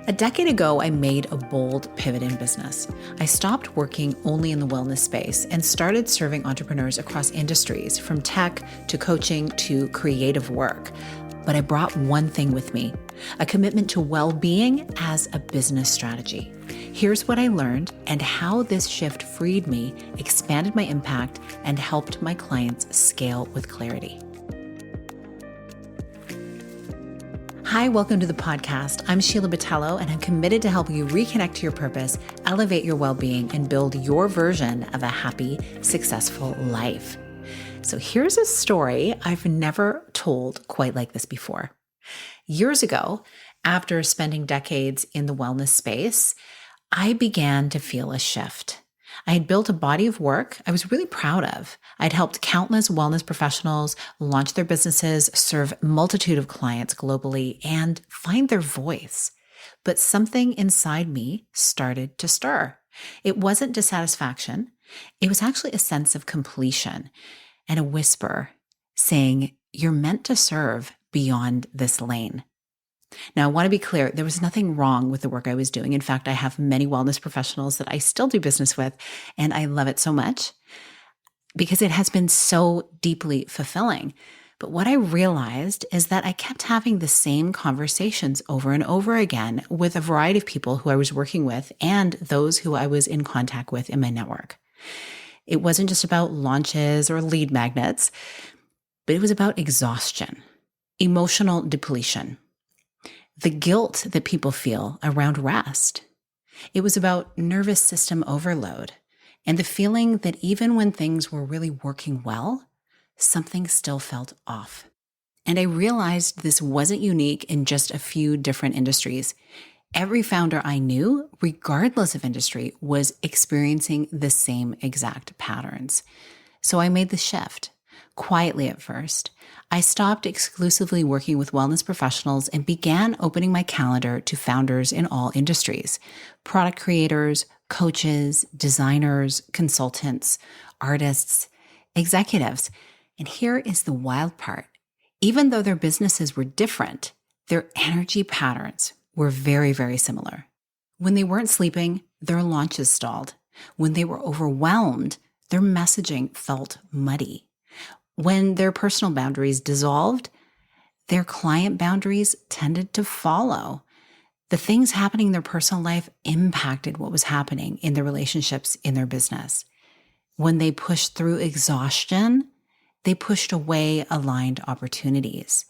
A decade ago, I made a bold pivot in business. I stopped working only in the wellness space and started serving entrepreneurs across industries, from tech to coaching to creative work. But I brought one thing with me, a commitment to well-being as a business strategy. Here's what I learned and how this shift freed me, expanded my impact, and helped my clients scale with clarity. Hi, welcome to the podcast. I'm Sheila Botello, and I'm committed to helping you reconnect to your purpose, elevate your well-being, and build your version of a happy, successful life. So here's a story I've never told quite like this before. Years ago, after spending decades in the wellness space, I began to feel a shift. I had built a body of work I was really proud of. I'd helped countless wellness professionals launch their businesses, serve a multitude of clients globally, and find their voice. But something inside me started to stir. It wasn't dissatisfaction. It was actually a sense of completion and a whisper saying, "You're meant to serve beyond this lane." Now, I want to be clear, there was nothing wrong with the work I was doing. In fact, I have many wellness professionals that I still do business with, and I love it so much because it has been so deeply fulfilling. But what I realized is that I kept having the same conversations over and over again with a variety of people who I was working with and those who I was in contact with in my network. It wasn't just about launches or lead magnets, but it was about exhaustion, emotional depletion, the guilt that people feel around rest. It was about nervous system overload and the feeling that even when things were really working well, something still felt off. And I realized this wasn't unique in just a few different industries. Every founder I knew, regardless of industry, was experiencing the same exact patterns. So I made the shift. Quietly at first, I stopped exclusively working with wellness professionals and began opening my calendar to founders in all industries, product creators, coaches, designers, consultants, artists, executives. And here is the wild part. Even though their businesses were different, their energy patterns were very, very similar. When they weren't sleeping, their launches stalled. When they were overwhelmed, their messaging felt muddy. When their personal boundaries dissolved, their client boundaries tended to follow. The things happening in their personal life impacted what was happening in their relationships in their business. When they pushed through exhaustion, they pushed away aligned opportunities.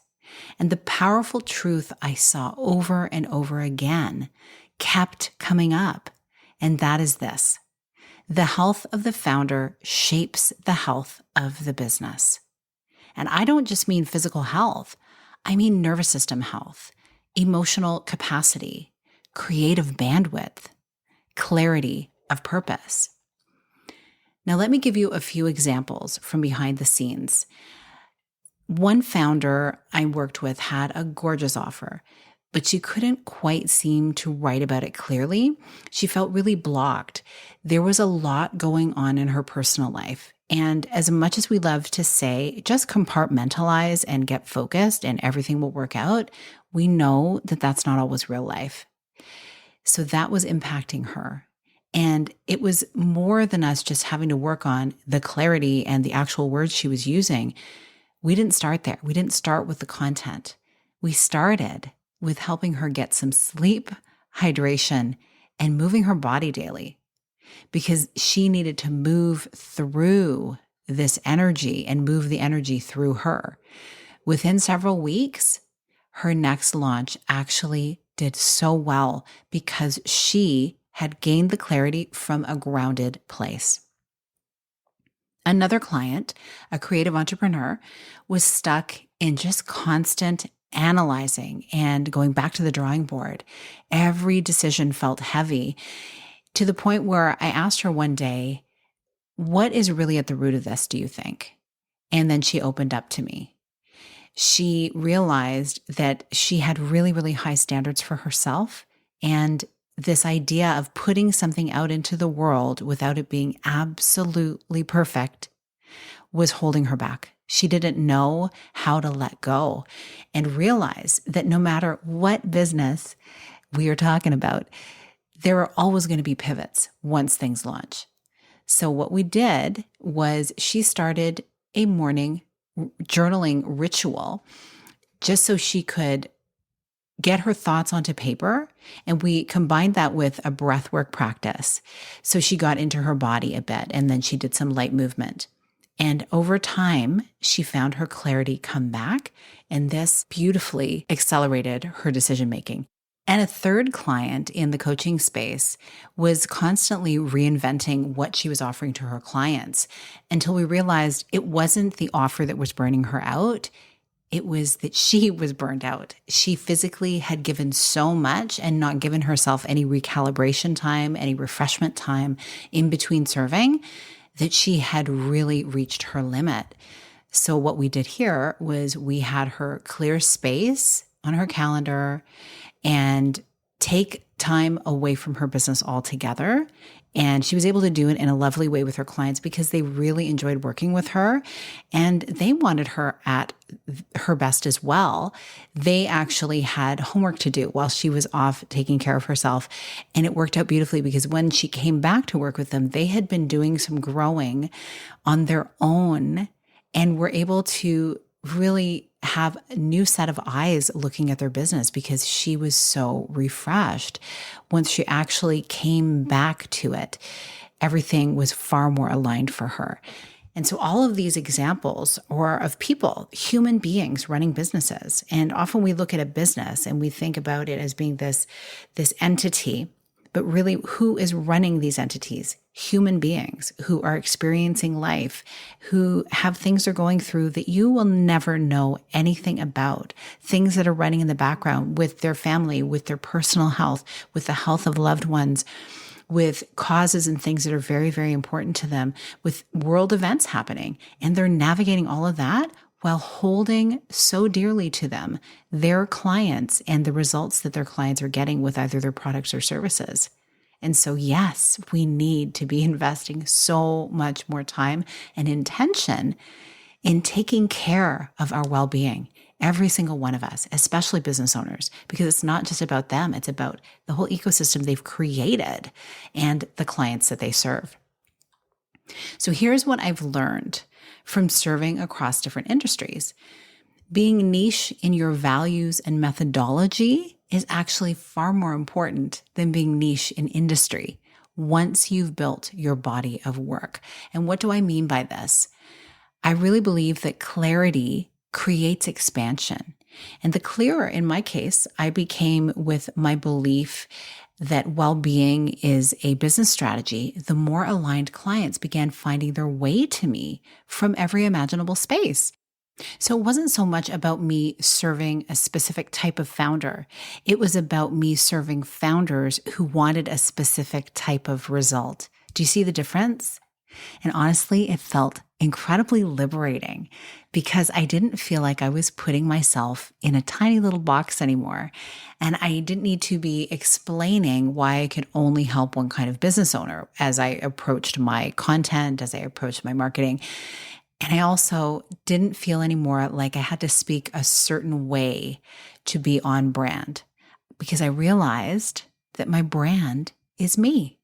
And the powerful truth I saw over and over again kept coming up, and that is this. The health of the founder shapes the health of the business. And I don't just mean physical health. I mean nervous system health, emotional capacity, creative bandwidth, clarity of purpose. Now, let me give you a few examples from behind the scenes. One founder I worked with had a gorgeous offer, but she couldn't quite seem to write about it clearly. She felt really blocked. There was a lot going on in her personal life. And as much as we love to say, just compartmentalize and get focused and everything will work out, we know that that's not always real life. So that was impacting her. And it was more than us just having to work on the clarity and the actual words she was using. We didn't start there. We didn't start with the content. We started with helping her get some sleep, hydration, and moving her body daily, because she needed to move through this energy and move the energy through her. Within several weeks, her next launch actually did so well because she had gained the clarity from a grounded place. Another client, a creative entrepreneur, was stuck in just constant analyzing and going back to the drawing board. Every decision felt heavy, to the point where I asked her one day, "What is really at the root of this, do you think?" And then she opened up to me. She realized that she had really, really high standards for herself, and this idea of putting something out into the world without it being absolutely perfect was holding her back. She didn't know how to let go and realize that no matter what business we are talking about, there are always going to be pivots once things launch. So what we did was she started a morning journaling ritual just so she could get her thoughts onto paper. And we combined that with a breathwork practice. So she got into her body a bit, and then she did some light movement. And over time, she found her clarity come back, and this beautifully accelerated her decision-making. And a third client in the coaching space was constantly reinventing what she was offering to her clients until we realized it wasn't the offer that was burning her out. It was that she was burned out. She physically had given so much and not given herself any recalibration time, any refreshment time in between serving, that she had really reached her limit. So what we did here was we had her clear space on her calendar and take time away from her business altogether. And she was able to do it in a lovely way with her clients because they really enjoyed working with her and they wanted her at her best as well. They actually had homework to do while she was off taking care of herself. And it worked out beautifully because when she came back to work with them, they had been doing some growing on their own and were able to really have a new set of eyes looking at their business because she was so refreshed. Once she actually came back to it, everything was far more aligned for her. And so all of these examples are of people, human beings running businesses. And often we look at a business and we think about it as being this entity, but really who is running these entities? Human beings who are experiencing life, who have things they're going through that you will never know anything about, things that are running in the background with their family, with their personal health, with the health of loved ones, with causes and things that are very, very important to them, with world events happening. And they're navigating all of that while holding so dearly to them their clients and the results that their clients are getting with either their products or services. And so, yes, we need to be investing so much more time and intention in taking care of our well-being, every single one of us, especially business owners, because it's not just about them, it's about the whole ecosystem they've created and the clients that they serve. So here's what I've learned from serving across different industries. Being niche in your values and methodology is actually far more important than being niche in industry once you've built your body of work. And what do I mean by this? I really believe that clarity creates expansion. And the clearer, in my case, I became with my belief that well-being is a business strategy, the more aligned clients began finding their way to me from every imaginable space. So it wasn't so much about me serving a specific type of founder. It was about me serving founders who wanted a specific type of result. Do you see the difference? And honestly, it felt incredibly liberating because I didn't feel like I was putting myself in a tiny little box anymore. And I didn't need to be explaining why I could only help one kind of business owner as I approached my content, as I approached my marketing. And I also didn't feel anymore like I had to speak a certain way to be on brand because I realized that my brand is me.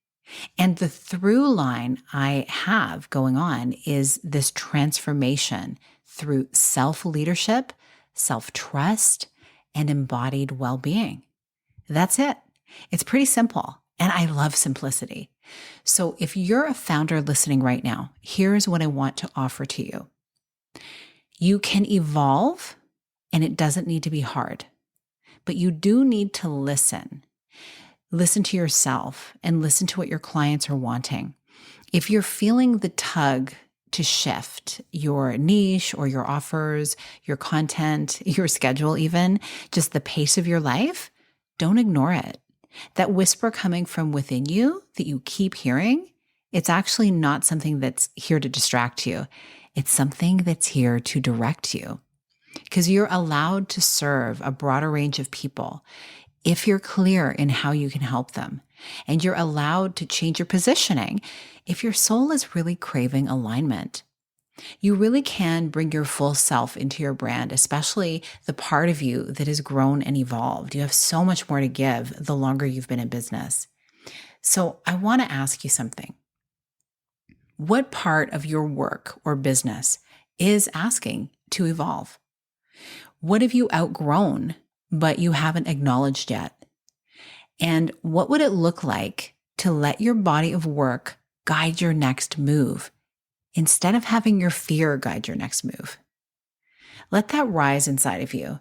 And the through line I have going on is this transformation through self-leadership, self-trust, and embodied well-being. That's it. It's pretty simple. And I love simplicity. So if you're a founder listening right now, here's what I want to offer to you. You can evolve, and it doesn't need to be hard, but you do need to listen. Listen to yourself and listen to what your clients are wanting. If you're feeling the tug to shift your niche or your offers, your content, your schedule even, just the pace of your life, don't ignore it. That whisper coming from within you that you keep hearing, it's actually not something that's here to distract you. It's something that's here to direct you because you're allowed to serve a broader range of people if you're clear in how you can help them. And you're allowed to change your positioning if your soul is really craving alignment. You really can bring your full self into your brand, especially the part of you that has grown and evolved. You have so much more to give the longer you've been in business. So I want to ask you something. What part of your work or business is asking to evolve? What have you outgrown, but you haven't acknowledged yet? And what would it look like to let your body of work guide your next move instead of having your fear guide your next move? Let that rise inside of you.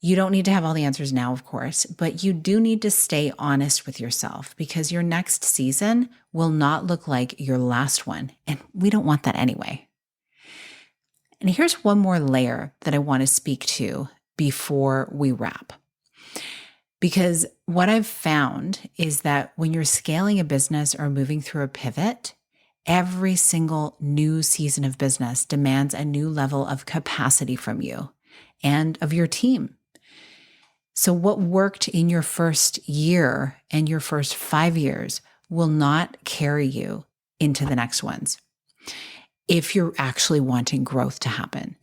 You don't need to have all the answers now, of course, but you do need to stay honest with yourself because your next season will not look like your last one. And we don't want that anyway. And here's one more layer that I want to speak to before we wrap. Because what I've found is that when you're scaling a business or moving through a pivot, every single new season of business demands a new level of capacity from you and of your team. So what worked in your first year and your first 5 years will not carry you into the next ones if you're actually wanting growth to happen.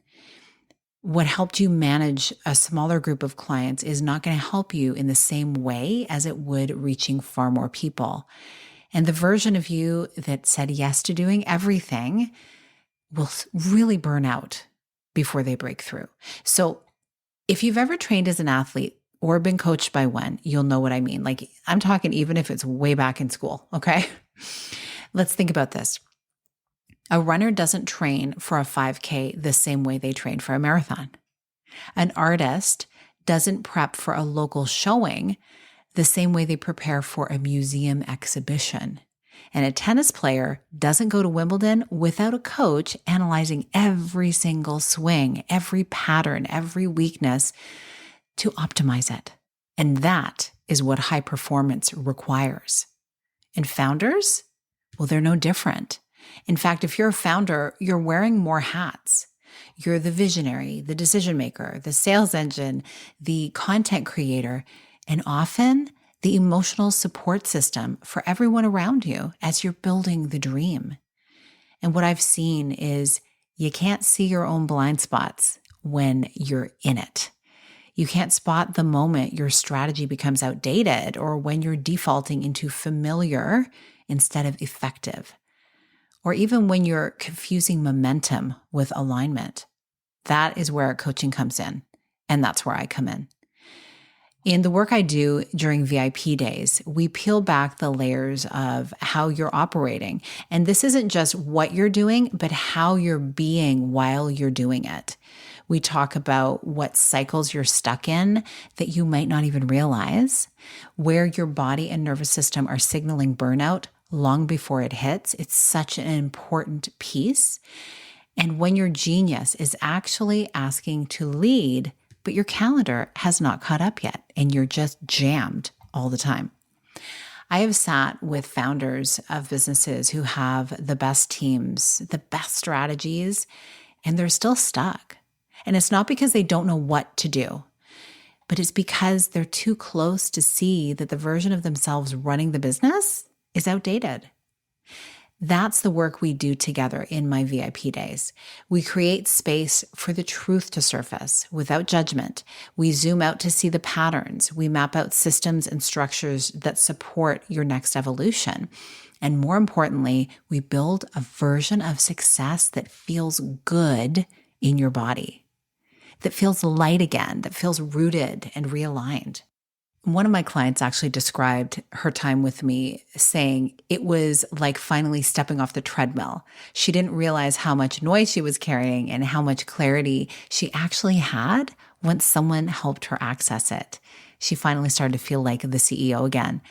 What helped you manage a smaller group of clients is not going to help you in the same way as it would reaching far more people. And the version of you that said yes to doing everything will really burn out before they break through. So if you've ever trained as an athlete or been coached by one, you'll know what I mean. Like I'm talking even if it's way back in school, okay? Let's think about this. A runner doesn't train for a 5K the same way they train for a marathon. An artist doesn't prep for a local showing the same way they prepare for a museum exhibition. And a tennis player doesn't go to Wimbledon without a coach analyzing every single swing, every pattern, every weakness to optimize it. And that is what high performance requires. And founders, well, they're no different. In fact, if you're a founder, you're wearing more hats. You're the visionary, the decision maker, the sales engine, the content creator, and often the emotional support system for everyone around you as you're building the dream. And what I've seen is you can't see your own blind spots when you're in it. You can't spot the moment your strategy becomes outdated or when you're defaulting into familiar instead of effective, or even when you're confusing momentum with alignment. That is where coaching comes in, and that's where I come in. In the work I do during VIP days, we peel back the layers of how you're operating. And this isn't just what you're doing, but how you're being while you're doing it. We talk about what cycles you're stuck in that you might not even realize, where your body and nervous system are signaling burnout long before it hits. It's such an important piece. And when your genius is actually asking to lead, but your calendar has not caught up yet and you're just jammed all the time. I have sat with founders of businesses who have the best teams, the best strategies, and they're still stuck. And it's not because they don't know what to do, but it's because they're too close to see that the version of themselves running the business is outdated. That's the work we do together in my VIP days. We create space for the truth to surface without judgment. We zoom out to see the patterns. We map out systems and structures that support your next evolution. And more importantly, we build a version of success that feels good in your body, that feels light again, that feels rooted and realigned. One of my clients actually described her time with me saying it was like finally stepping off the treadmill. She didn't realize how much noise she was carrying and how much clarity she actually had once someone helped her access it. She finally started to feel like the CEO again.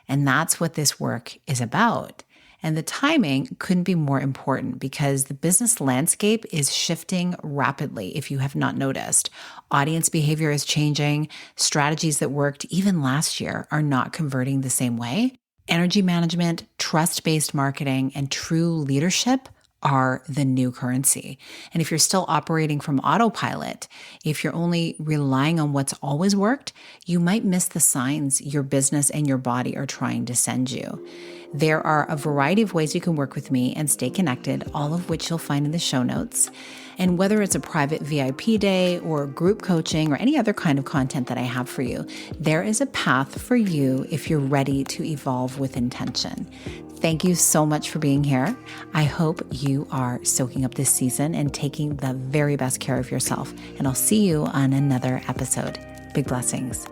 And that's what this work is about. And the timing couldn't be more important because the business landscape is shifting rapidly if you have not noticed. Audience behavior is changing. Strategies that worked even last year are not converting the same way. Energy management, trust-based marketing, and true leadership are the new currency. And if you're still operating from autopilot, if you're only relying on what's always worked, you might miss the signs your business and your body are trying to send you. There are a variety of ways you can work with me and stay connected, all of which you'll find in the show notes. And whether it's a private VIP day or group coaching or any other kind of content that I have for you, there is a path for you if you're ready to evolve with intention. Thank you so much for being here. I hope you are soaking up this season and taking the very best care of yourself. And I'll see you on another episode. Big blessings.